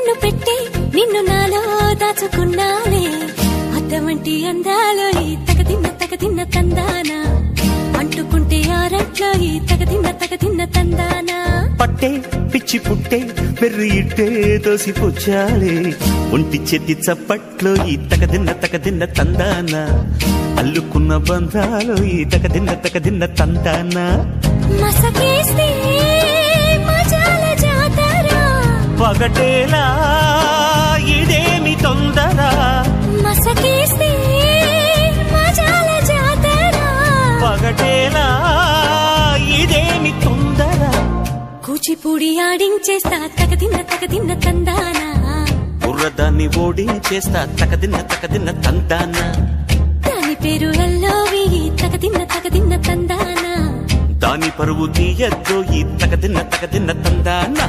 కన్ను పెట్టే నిన్ను నాలో దాచుకున్నానే అద్దమంటి అందాలో ఈ తగదిన్న తందానా అంటుకుంటే ఆరట్లో ఈ తగదిన్న తందానా పట్టే పిచ్చి పుట్టే పెర్రి ఇట్టే దోసిపుచ్చాలే ఒంటి చేతి చప్పట్లో ఈ తగదిన్న తందానా అల్లుకున్న బంధాలు ఈ తగదిన్న తందానా మసకేస్తే మజాల జాతర పగటేలా ఇదేమి తొందర మసకేస్తే మజాల జాతర పగటేలా ఇదేమి తొందర కూచిపూడి ఆడించేస్తా తగదిన్న తందానా బుర్రదాన్ని ఓడించేస్తా తగదిన్న తందానా దాని పేరు ఎల్లోవి తగదిన్న తందానా దాని పరువు తీయద్దు ఈ తగదిన్న తందానా